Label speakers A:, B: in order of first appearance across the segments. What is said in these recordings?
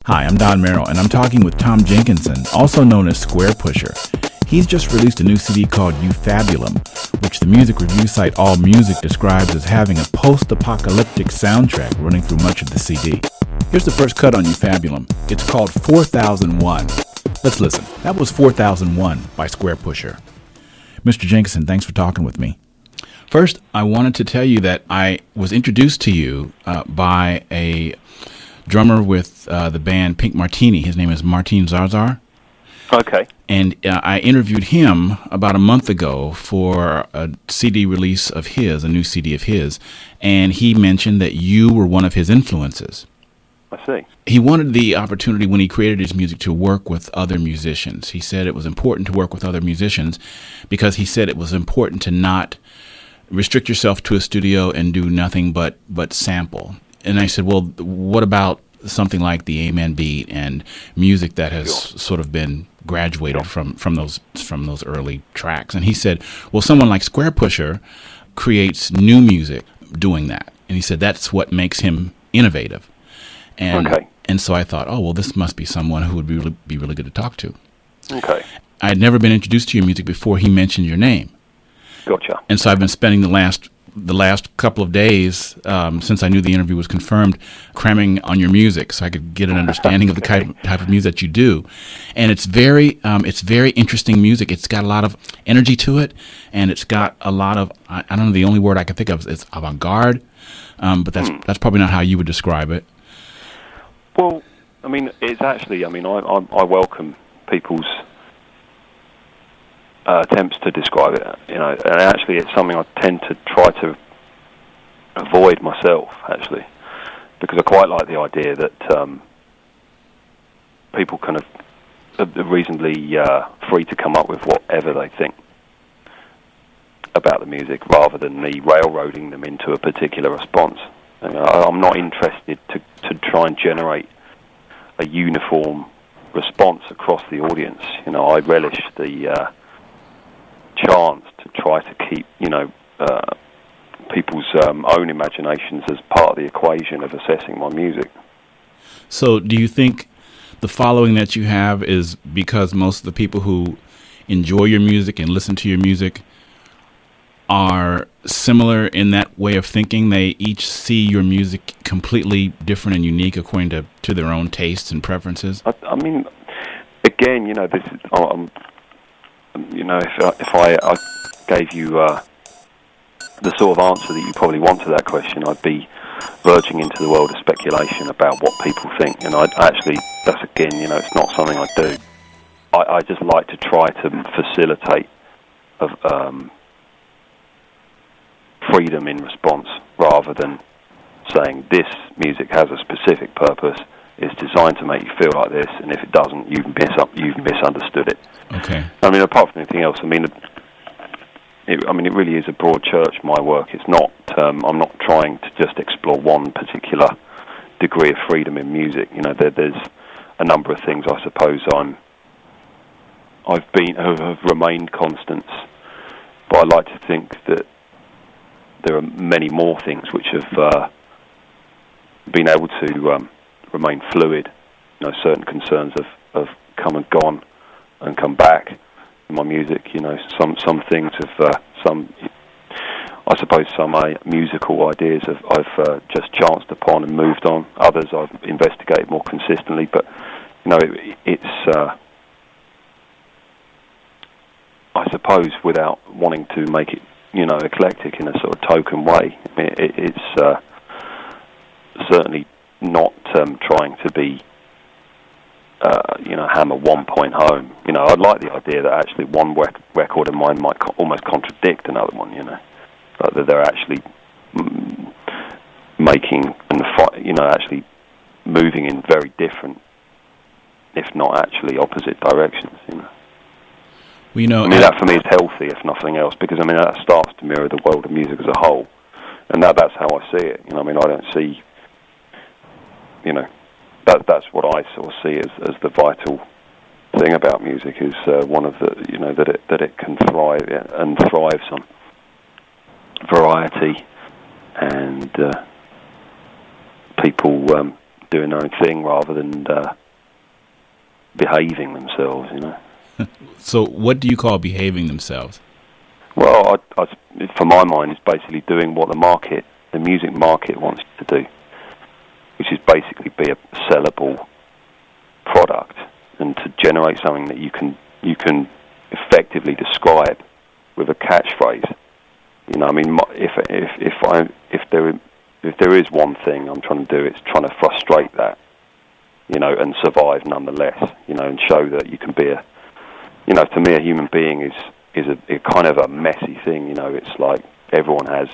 A: Hi, I'm Don Merrill, and I'm talking with Tom Jenkinson, also known as Squarepusher. He's just released a new CD called Ufabulum, which the music review site AllMusic describes as having a post-apocalyptic soundtrack running through much of the CD. Here's the first cut on Ufabulum. It's called 4001. Let's listen. That was 4001 by Squarepusher. Mr. Jenkinson, thanks for talking with me. First, I wanted to tell you that I was introduced to you by a drummer with the band Pink Martini. His name is Martin Zarzar.
B: Okay.
A: And I interviewed him about a month ago for a CD release of his, a new CD of his, and he mentioned that you were one of his influences.
B: I see.
A: He wanted the opportunity when he created his music to work with other musicians. He said it was important to work with other musicians because he said it was important to not restrict yourself to a studio and do nothing but sample. And I said, well, what about something like the Amen beat and music that has sort of been graduated from those early tracks? And he said, well, someone like Squarepusher creates new music doing that. And he said that's what makes him innovative. And so I thought, oh, well, this must be someone who would be really good to talk to.
B: Okay.
A: I had never been introduced to your music before he mentioned your name.
B: Gotcha.
A: And so I've been spending the last couple of days since I knew the interview was confirmed, cramming on your music so I could get an understanding of the type of music that you do. And it's very interesting music. It's got a lot of energy to it, and it's got a lot of, I don't know, the only word I can think of is avant-garde, but that's probably not how you would describe it.
B: Well, I mean, it's actually, I welcome people's attempts to describe it, and actually it's something I tend to try to avoid myself, actually, because I quite like the idea that people kind of are reasonably free to come up with whatever they think about the music, rather than me railroading them into a particular response. I mean, I'm not interested to try and generate a uniform response across the audience. I relish the chance to try to keep, people's own imaginations as part of the equation of assessing my music.
A: So do you think the following that you have is because most of the people who enjoy your music and listen to your music are similar in that way of thinking? They each see your music completely different and unique according to their own tastes and preferences?
B: I mean, again, this is... if I gave you the sort of answer that you probably want to that question, I'd be verging into the world of speculation about what people think. And that's again, it's not something I do. I just like to try to facilitate freedom in response, rather than saying this music has a specific purpose. It's designed to make you feel like this, and if it doesn't, you've misunderstood it.
A: Okay.
B: I mean, apart from anything else, it really is a broad church, my work. It's not, I'm not trying to just explore one particular degree of freedom in music. There's a number of things, I suppose, have remained constants, but I like to think that there are many more things which have been able to remain fluid. Certain concerns have come and gone and come back in my music. Some things have some musical ideas I've just chanced upon and moved on. Others I've investigated more consistently. But it's I suppose, without wanting to make it eclectic in a sort of token way. I mean, it's certainly not trying to be hammer one point home. I'd like the idea that actually one record of mine might almost contradict another one. That they're actually making and actually moving in very different, if not actually opposite directions.
A: Well,
B: that for me is healthy, if nothing else, because that starts to mirror the world of music as a whole, and that's how I see it. I don't see, that's what I sort of see as the vital thing about music, is one of the that it can thrive and thrives on variety, and people doing their own thing rather than behaving themselves, you know.
A: So what do you call behaving themselves?
B: Well, for my mind, it's basically doing what the music market wants you to do, which is basically be a sellable product and to generate something that you can effectively describe with a catchphrase. You know, I mean, if there is one thing I'm trying to do, it's trying to frustrate that, you know, and survive nonetheless, you know, and show that you can be you know, to me, a human being is a kind of a messy thing. You know, it's like everyone has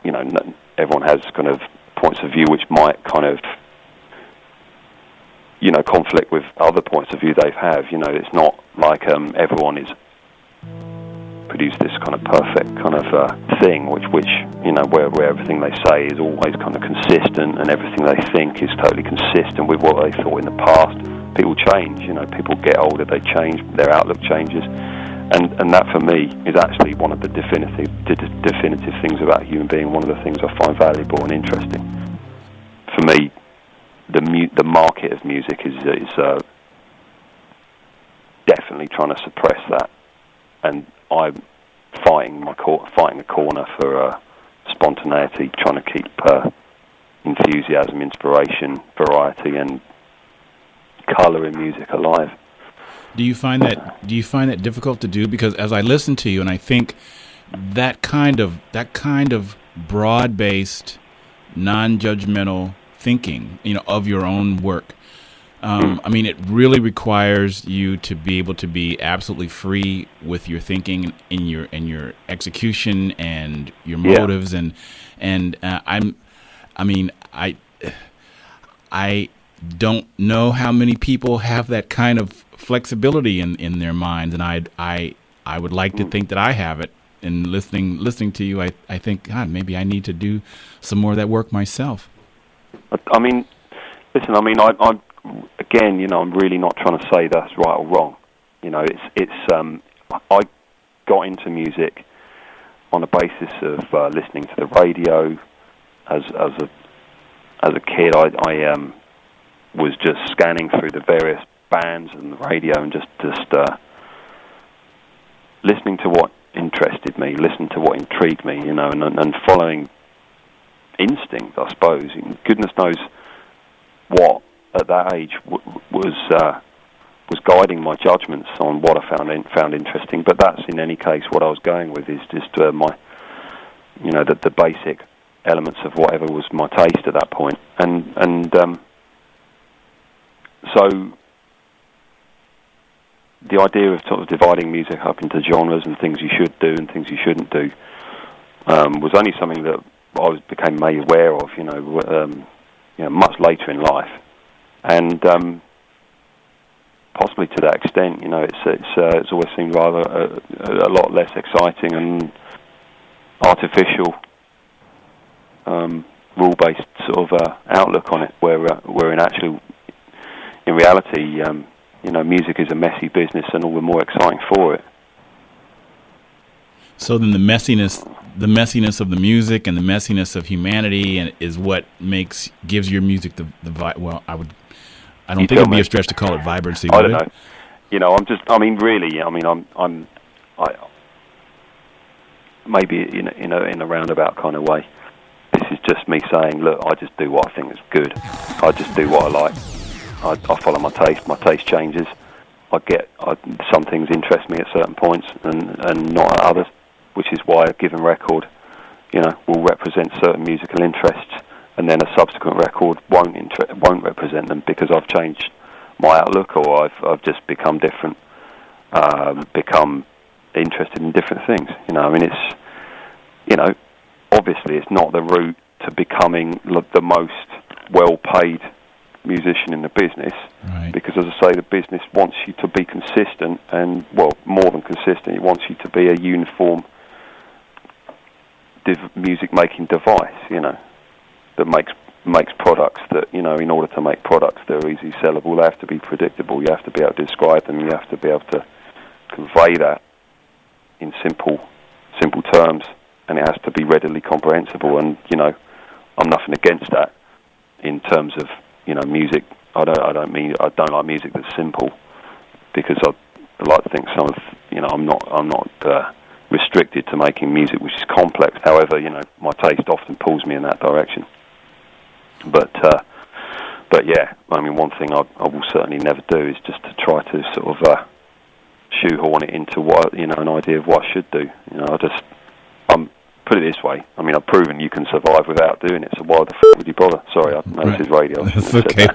B: kind of points of view which might kind of, you know, conflict with other points of view they have. You know, it's not like everyone is produce this kind of perfect kind of thing, which you know, where everything they say is always kind of consistent and everything they think is totally consistent with what they thought in the past. People change, you know, people get older, they change, their outlook changes, and that for me is actually one of the definitive things about a human being, one of the things I find valuable and interesting. For me, the market of music is definitely trying to suppress that, and I'm fighting a corner for spontaneity, trying to keep enthusiasm, inspiration, variety, and colour in music alive.
A: Do you find that difficult to do? Because as I listen to you, and I think that kind of broad-based, non-judgmental thinking, you know, of your own work. I mean, it really requires you to be able to be absolutely free with your thinking in your execution and your motives, I don't know how many people have that kind of flexibility in their minds, and I would like to think that I have it. And listening to you, I think, God, maybe I need to do some more of that work myself.
B: I mean, listen, I mean, I'm again, you know, I'm really not trying to say that's right or wrong. You know, I got into music on the basis of listening to the radio. As a kid, I was just scanning through the various bands and the radio and just listening to what interested me, listening to what intrigued me, you know, and following instinct, I suppose. Goodness knows what at that age was guiding my judgments on what I found interesting. But that's in any case what I was going with, is just my, you know, the basic elements of whatever was my taste at that point, and so the idea of sort of dividing music up into genres and things you should do and things you shouldn't do was only something that I became made aware of, you know, much later in life, and possibly to that extent, you know, it's always seemed rather a lot less exciting and artificial, rule-based sort of outlook on it, where in reality, you know, music is a messy business, and all the more exciting for it.
A: So then the messiness of the music and the messiness of humanity and is what gives your music the well, I don't think it'd be a stretch to call it vibrancy.
B: I don't know. You know, I'm maybe in a roundabout kind of way. This is just me saying, look, I just do what I think is good. I just do what I like. I follow my taste. My taste changes. Some things interest me at certain points and not at others, which is why a given record, you know, will represent certain musical interests, and then a subsequent record won't represent them because I've changed my outlook, or I've just become different, become interested in different things. You know, I mean, it's, you know, obviously it's not the route to becoming the most well-paid musician in the business,
A: right?
B: Because, as I say, the business wants you to be consistent, and, well, more than consistent, it wants you to be a uniform music-making device, you know, that makes products that, you know, in order to make products that are easily sellable, they have to be predictable. You have to be able to describe them. You have to be able to convey that in simple terms, and it has to be readily comprehensible. And, you know, I'm nothing against that. in terms of, you know, music. I don't like music that's simple, because I like to think some of, you know, I'm not restricted to making music which is complex. However, you know, my taste often pulls me in that direction. But yeah, I mean, one thing I will certainly never do is just to try to sort of shoehorn it into what, you know, an idea of what I should do. You know, put it this way. I mean, I've proven you can survive without doing it. So why the would you bother? Sorry, I know This is radio.
A: That's okay.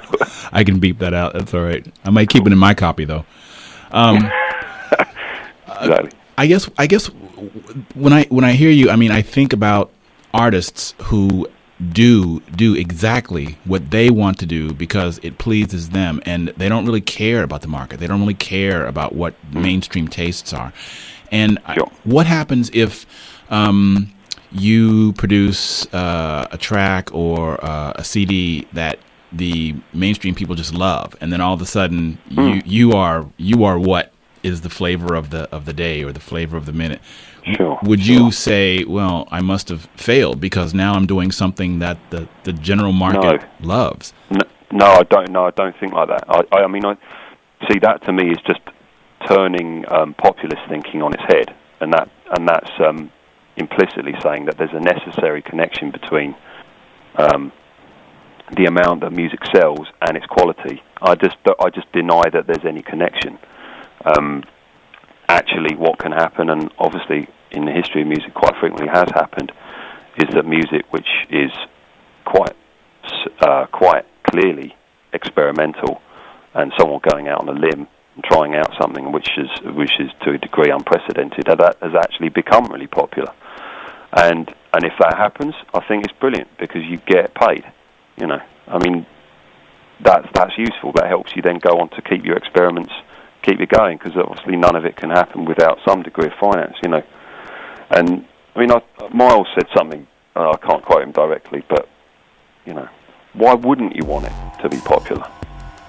A: I can beep that out. That's all right. I might keep it in my copy though.
B: Exactly.
A: I guess when I hear you, I mean, I think about artists who do exactly what they want to do because it pleases them, and they don't really care about the market. They don't really care about what mainstream tastes are. And
B: Sure.
A: What happens if you produce a track or a CD that the mainstream people just love, and then all of a sudden you are what is the flavor of the day or the flavor of the minute?
B: Sure.
A: Would you say, well, I must have failed because now I'm doing something that the general market loves?
B: No, I don't. No, I don't think like that. I mean, I see that to me is just turning populist thinking on its head, and that's implicitly saying that there's a necessary connection between the amount that music sells and its quality. I just deny that there's any connection. Actually, what can happen, and obviously in the history of music quite frequently has happened, is that music which is quite clearly experimental, and someone going out on a limb and trying out something which is to a degree unprecedented, that has actually become really popular. And if that happens, I think it's brilliant because you get paid. You know, I mean, that's useful. That helps you then go on to keep your experiments, keep it going, because obviously none of it can happen without some degree of finance. You know, and I mean, Miles said something. I can't quote him directly, but you know, why wouldn't you want it to be popular?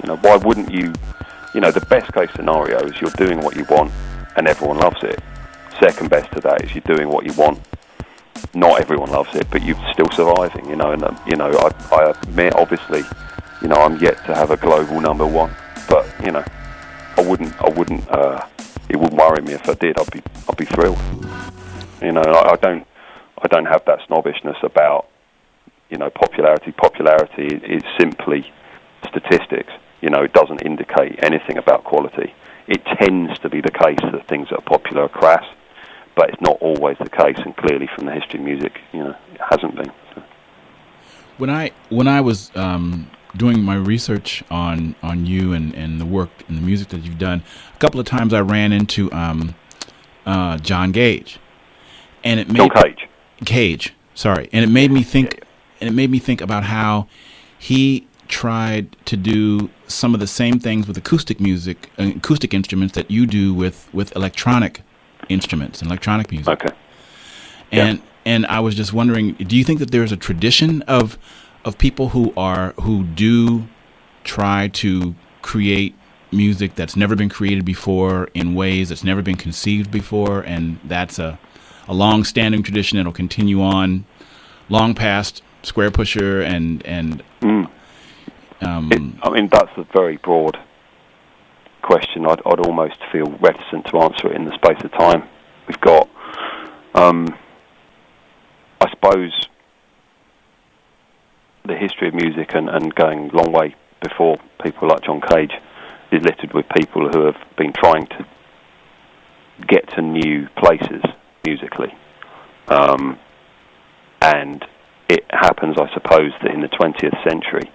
B: You know, why wouldn't you? You know, the best case scenario is you're doing what you want and everyone loves it. Second best to that is you're doing what you want. Not everyone loves it, but you're still surviving, you know. And you know, I admit, obviously, you know, I'm yet to have a global number one, but you know, I wouldn't. It wouldn't worry me if I did. I'd be thrilled. You know, I don't have that snobbishness about, you know, popularity. Popularity is simply statistics. You know, it doesn't indicate anything about quality. It tends to be the case that things that are popular are crass, but it's not always the case, and clearly from the history of music, you know, it hasn't been. So.
A: When I was doing my research on you and the work and the music that you've done, a couple of times I ran into John Cage, and it made Cage, sorry, and it made me think, and it made me think about how he tried to do some of the same things with acoustic instruments that you do with electronic instruments and electronic music.
B: Okay.
A: And I was just wondering, do you think that there's a tradition of people who do try to create music that's never been created before in ways that's never been conceived before, and that's a long-standing tradition that'll continue on long past Squarepusher and
B: I mean, that's a very broad question. I'd almost feel reticent to answer it in the space of time we've got. I suppose the history of music and going a long way before people like John Cage is littered with people who have been trying to get to new places musically. And it happens, I suppose, that in the 20th century,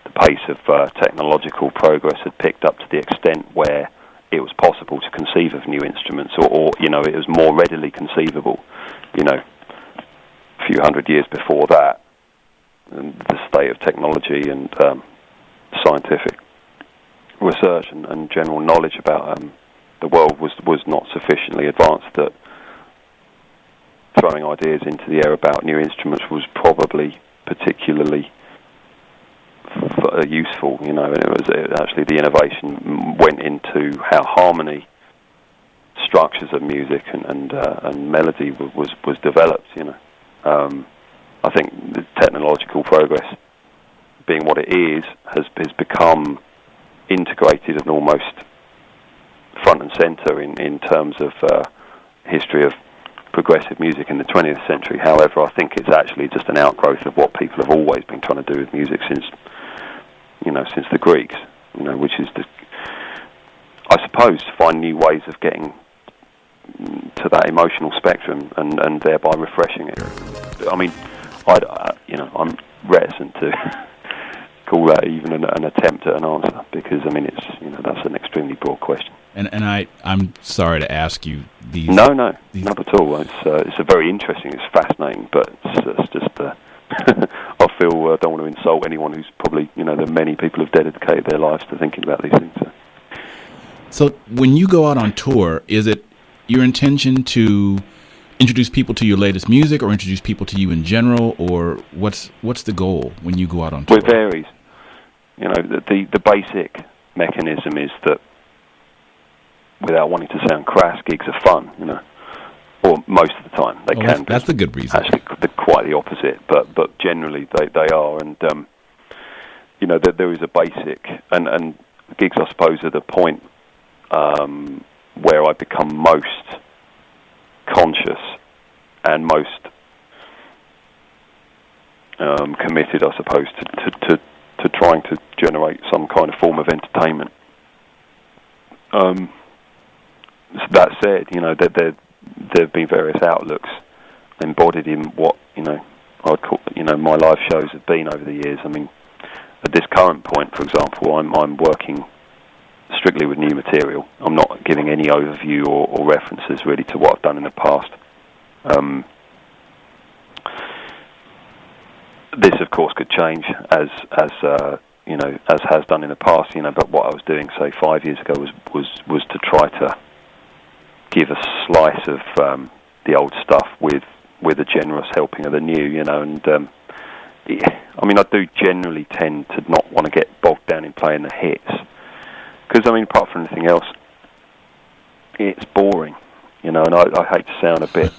B: the pace of technological progress had picked up to the extent where it was possible to conceive of new instruments, or you know, it was more readily conceivable. You know, a few hundred years before that, and the state of technology and scientific research and general knowledge about the world was not sufficiently advanced that throwing ideas into the air about new instruments was probably particularly useful, you know. And it actually the innovation went into how harmony, structures of music and melody was developed, you know. I think the technological progress being what it is, has become integrated and almost front and centre in terms of history of progressive music in the 20th century. However, I think it's actually just an outgrowth of what people have always been trying to do with music since the Greeks, which is I suppose, find new ways of getting to that emotional spectrum and thereby refreshing it. I mean, I'm reticent to call that even an attempt at an answer, because I mean it's that's an extremely broad question.
A: And I'm sorry to ask you these.
B: No, not at all. It's a very interesting. It's fascinating, but it's just. I feel I don't want to insult anyone who's probably that many people have dedicated their lives to thinking about these things.
A: So when you go out on tour, is it your intention to introduce people to your latest music, or introduce people to you in general, or what's the goal when you go out on tour?
B: Well, it varies. The basic mechanism is that, without wanting to sound crass, gigs are fun, or most of the time they can.
A: That's a good reason.
B: Actually, they're quite the opposite, but generally they are, and there is a basic, and gigs, I suppose, are the point where I become most conscious and most committed, I suppose, to trying to generate some kind of form of entertainment. That said, there have been various outlooks embodied in what I'd call my live shows have been over the years. I mean, at this current point, for example, I'm working strictly with new material. I'm not giving any overview or references really to what I've done in the past. This, of course, could change as has done in the past. But what I was doing, say, 5 years ago was to try to give a slice of the old stuff with a generous helping of the new. I mean, I do generally tend to not want to get bogged down in playing the hits. Because, I mean, apart from anything else, it's boring, and I hate to sound a bit,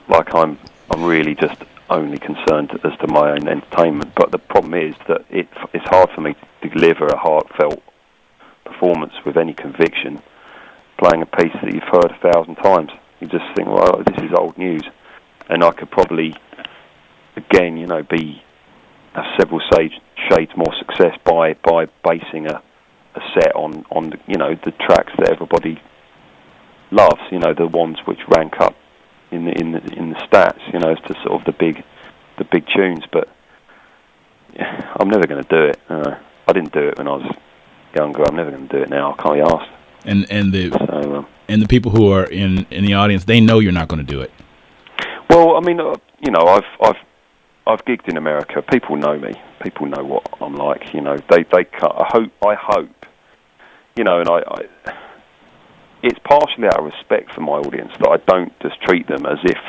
B: like I'm really just only concerned as to my own entertainment. But the problem is that it's hard for me to deliver a heartfelt performance with any conviction, playing a piece that you've heard 1,000 times. You just think, well, this is old news, and I could probably, again, have several shades more success by basing a set on the tracks that everybody loves, the ones which rank up in the stats, as to sort of the big tunes. But I'm never going to do it. I didn't do it when I was younger. I'm never going to do it now. I can't be asked.
A: And the people who are in the audience, they know you're not going to do it.
B: Well, I mean, I've gigged in America. People know me. People know what I'm like. I hope. And I it's partially out of respect for my audience that I don't just treat them as if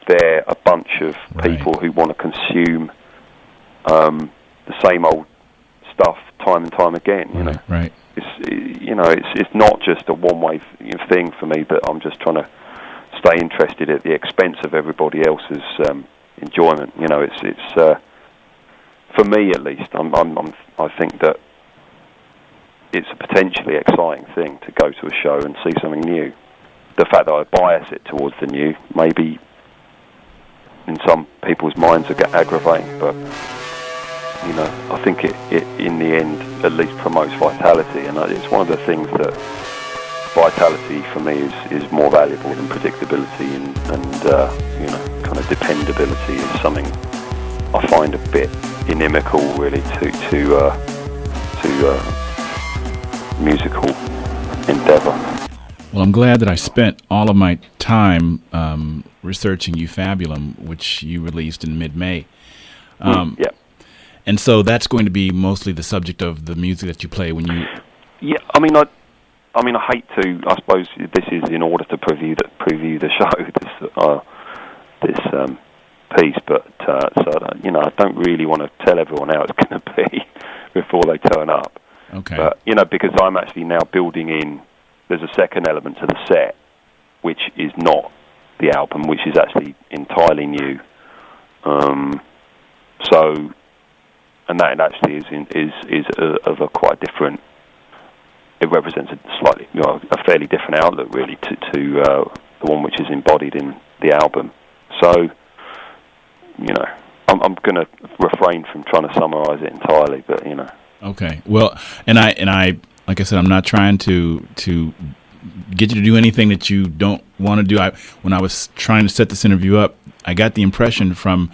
B: they're a bunch of people who want to consume the same old stuff time and time again.
A: Right.
B: It's not just a one-way thing for me, that I'm just trying to stay interested at the expense of everybody else's enjoyment. It's for me at least. I think that it's a potentially exciting thing to go to a show and see something new. The fact that I bias it towards the new, maybe in some people's minds, aggravating, but I think it in the end at least promotes vitality, and it's one of the things that vitality for me is more valuable than predictability, and kind of dependability is something I find a bit inimical really to musical endeavour.
A: Well, I'm glad that I spent all of my time researching Ufabulum, which you released in mid-May.
B: Yeah.
A: And so that's going to be mostly the subject of the music that you play when you...
B: Yeah, I mean, I hate to. I suppose this is in order to preview the show, this piece, but I don't really want to tell everyone how it's going to be before they turn up.
A: Okay.
B: But because I'm actually now building in. There's a second element to the set, which is not the album, which is actually entirely new. So and that actually is of a quite different. It represents a fairly different outlook, really, to the one which is embodied in the album. So, I'm going to refrain from trying to summarise it entirely, but
A: Okay. Well, and I, like I said, I'm not trying to get you to do anything that you don't want to do. When I was trying to set this interview up, I got the impression from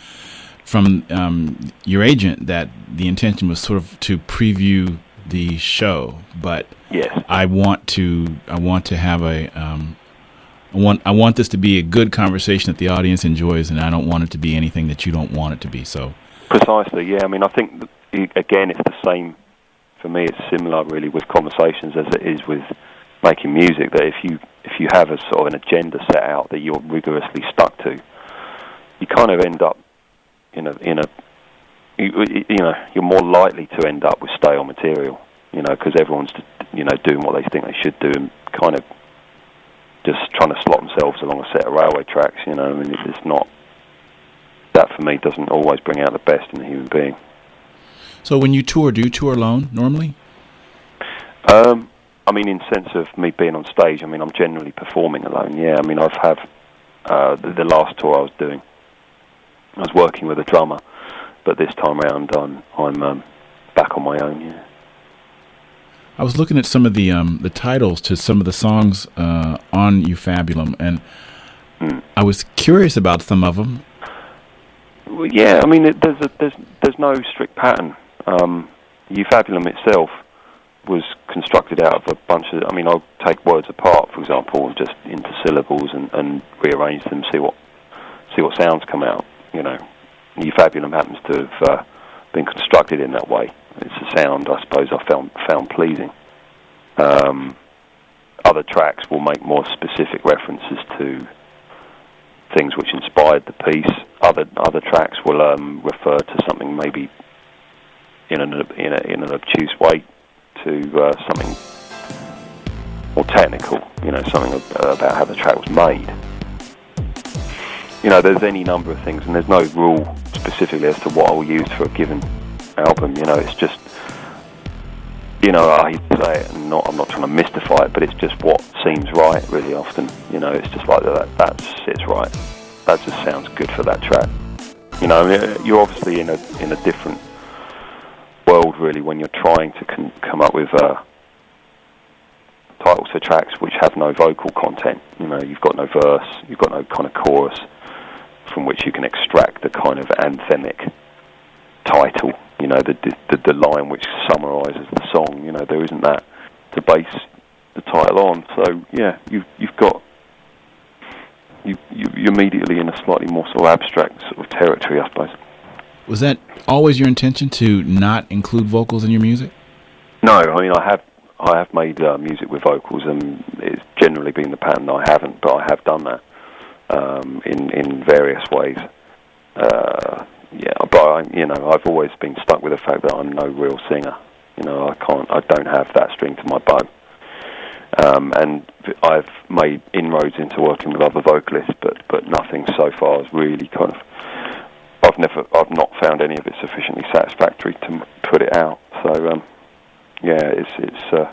A: your agent that the intention was sort of to preview the show, but
B: yes,
A: I want to have I want this to be a good conversation that the audience enjoys, and I don't want it to be anything that you don't want it to be. So
B: precisely, yeah. I mean, I think again, it's the same for me. It's similar, really, with conversations as it is with making music. That if you have a sort of an agenda set out that you're rigorously stuck to, you kind of end up you're more likely to end up with stale material, because everyone's doing what they think they should do and kind of just trying to slot themselves along a set of railway tracks. I mean, it's not that, for me, doesn't always bring out the best in a human being.
A: So when you tour, do you tour alone normally?
B: I mean, in sense of me being on stage, I mean, I'm generally performing alone. Yeah, I mean, I've had the last tour I was working with a drummer, but this time round I'm back on my own. Yeah.
A: I was looking at some of the titles to some of the songs on Ufabulum, and I was curious about some of them.
B: Well, yeah, I mean, there's no strict pattern. Ufabulum itself was constructed out of a bunch of. I mean, I'll take words apart, for example, just into syllables and rearrange them, see what sounds come out. Ufabulum happens to have been constructed in that way. It's a sound, I suppose, I found pleasing. Other tracks will make more specific references to things which inspired the piece. Other tracks will refer to something maybe in an obtuse way to something more technical. Something about how the track was made. There's any number of things, and there's no rule specifically as to what I'll use for a given album. It's just, I hate to say it, and I'm not trying to mystify it, but it's just what seems right really often. It's just like that sits right. That just sounds good for that track. You're obviously in a different world really when you're trying to come up with titles for tracks which have no vocal content. You've got no verse, you've got no kind of chorus from which you can extract the kind of anthemic title, the line which summarises the song. There isn't that to base the title on. So yeah, you're immediately in a slightly more sort of abstract sort of territory, I suppose.
A: Was that always your intention to not include vocals in your music?
B: No, I mean I have made music with vocals, and it's generally been the pattern that I haven't, but I have done that in various ways. But I've always been stuck with the fact that I'm no real singer. I don't have that string to my bow. And I've made inroads into working with other vocalists, but nothing so far has really kind of. I've not found any of it sufficiently satisfactory to put it out. So it's.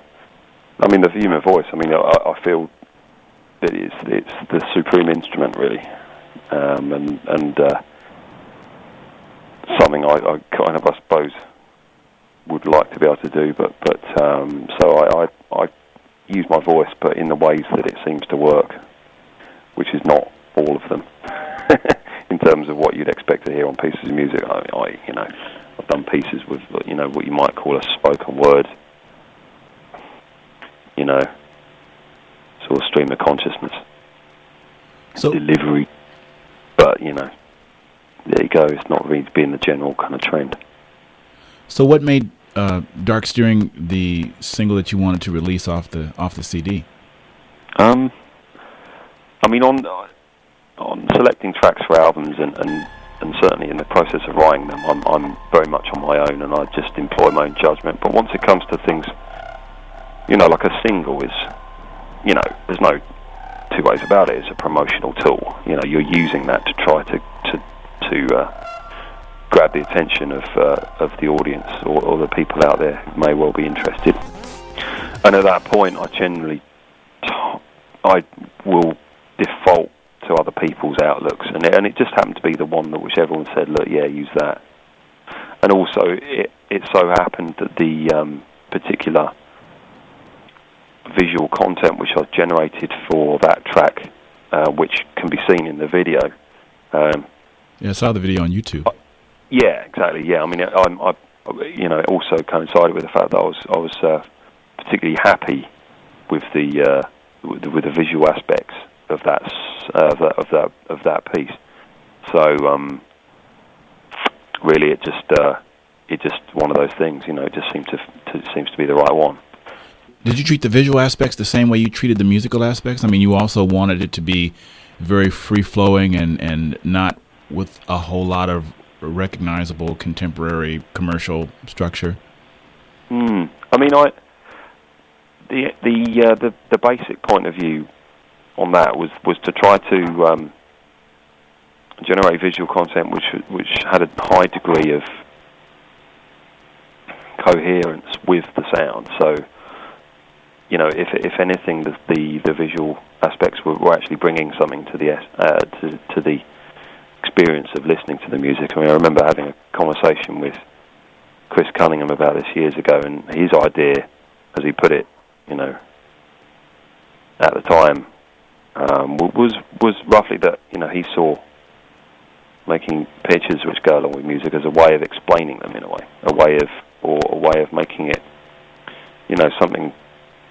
B: I mean, the human voice. I mean, I feel that it's the supreme instrument, really, and something I kind of, I suppose, would like to be able to do, but so I use my voice, but in the ways that it seems to work, which is not all of them. In terms of what you'd expect to hear on pieces of music, I've done pieces with what you might call a spoken word, sort of stream of consciousness,
A: so
B: delivery, but there you go. It's not really being the general kind of trend.
A: So what made Dark Steering the single that you wanted to release off the CD?
B: I mean, on selecting tracks for albums and certainly in the process of writing them, I'm very much on my own, and I just employ my own judgment. But once it comes to things, like a single is, there's no two ways about it. It's a promotional tool. You're using that to try to grab the attention of the audience or the people out there who may well be interested. And at that point, I will default to other people's outlooks, and it just happened to be the one which everyone said, look, yeah, use that. And also, it so happened that the particular visual content which I generated for that track, which can be seen in the video.
A: Yeah, I saw the video on YouTube.
B: Yeah, exactly. Yeah, I mean, it also coincided with the fact that I was particularly happy with the visual aspects of that piece. So really, it just one of those things. It just seems to be the right one.
A: Did you treat the visual aspects the same way you treated the musical aspects? I mean, you also wanted it to be very free-flowing and not with a whole lot of recognizable contemporary commercial structure.
B: I mean, the basic point of view on that was to try to generate visual content which had a high degree of coherence with the sound. So, if anything, the visual aspects were actually bringing something to the experience of listening to the music. I mean, I remember having a conversation with Chris Cunningham about this years ago, and his idea, as he put it, at the time, was roughly that he saw making pictures which go along with music as a way of explaining them in a way of making it something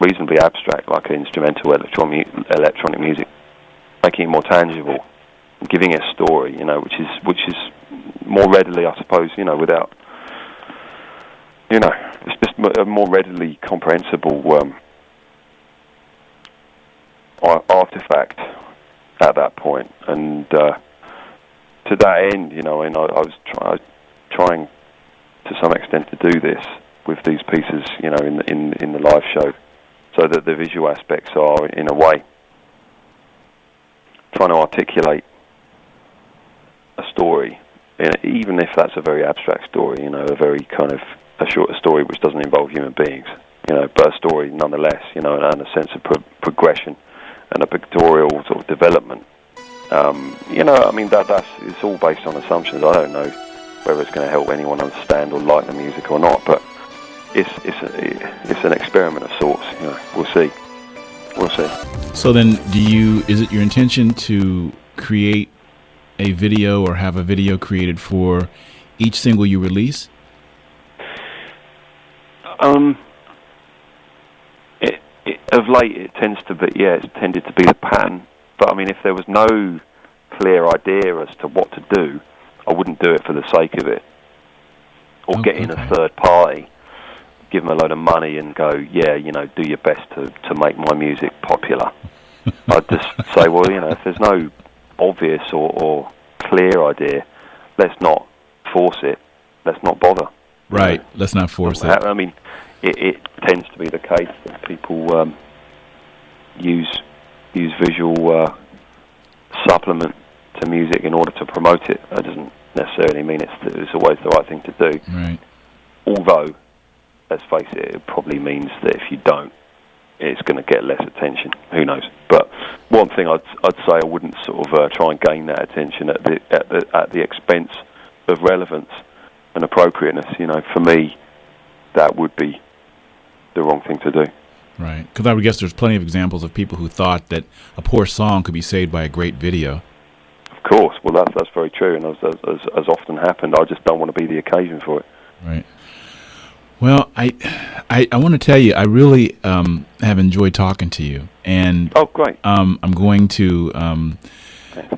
B: reasonably abstract, like instrumental electronic music, making it more tangible, giving it a story, which is more readily, I suppose, without, it's just a more readily comprehensible artifact at that point. And to that end, I was trying to some extent to do this with these pieces, in the live show, so that the visual aspects are, in a way, trying to articulate a story, even if that's a very abstract story, a very kind of a short story which doesn't involve human beings, but a story nonetheless, and a sense of progression and a pictorial sort of development. I mean, it's all based on assumptions. I don't know whether it's going to help anyone understand or like the music or not, but it's an experiment of sorts. We'll see.
A: So then, is it your intention to create a video or have a video created for each single you release?
B: Of late, it tends to be, it's tended to be the pattern. But I mean, if there was no clear idea as to what to do, I wouldn't do it for the sake of it, or get in a third party, give them a load of money and go, do your best to make my music popular. I'd just say, well, if there's no obvious or clear idea, let's not force it. Let's not bother.
A: Right. Let's not force it.
B: I mean, it tends to be the case that people use visual supplement to music in order to promote it. That doesn't necessarily mean it's always the right thing to do.
A: Right.
B: Although, let's face it probably means that if you don't, it's going to get less attention. Who knows? But one thing I'd say, I wouldn't sort of try and gain that attention at the expense of relevance and appropriateness. For me, that would be the wrong thing to do.
A: Right. Because I would guess there's plenty of examples of people who thought that a poor song could be saved by a great video.
B: Of course. Well, that's very true, and as often happened, I just don't want to be the occasion for it.
A: Right. Well, I want to tell you, I really have enjoyed talking to you, and
B: great.
A: I'm going to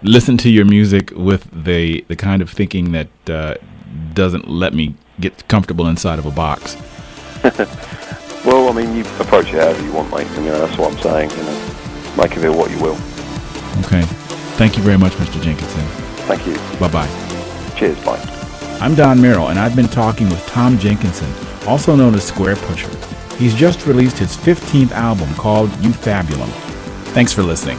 A: listen to your music with the kind of thinking that doesn't let me get comfortable inside of a box.
B: Well, I mean, you approach it however you want, mate. That's what I'm saying. Make of it what you will.
A: Okay. Thank you very much, Mr. Jenkinson.
B: Thank you.
A: Bye-bye.
B: Cheers. Bye.
A: I'm Don Merrill, and I've been talking with Tom Jenkinson, also known as Squarepusher. He's just released his 15th album called Ufabulum. Thanks for listening.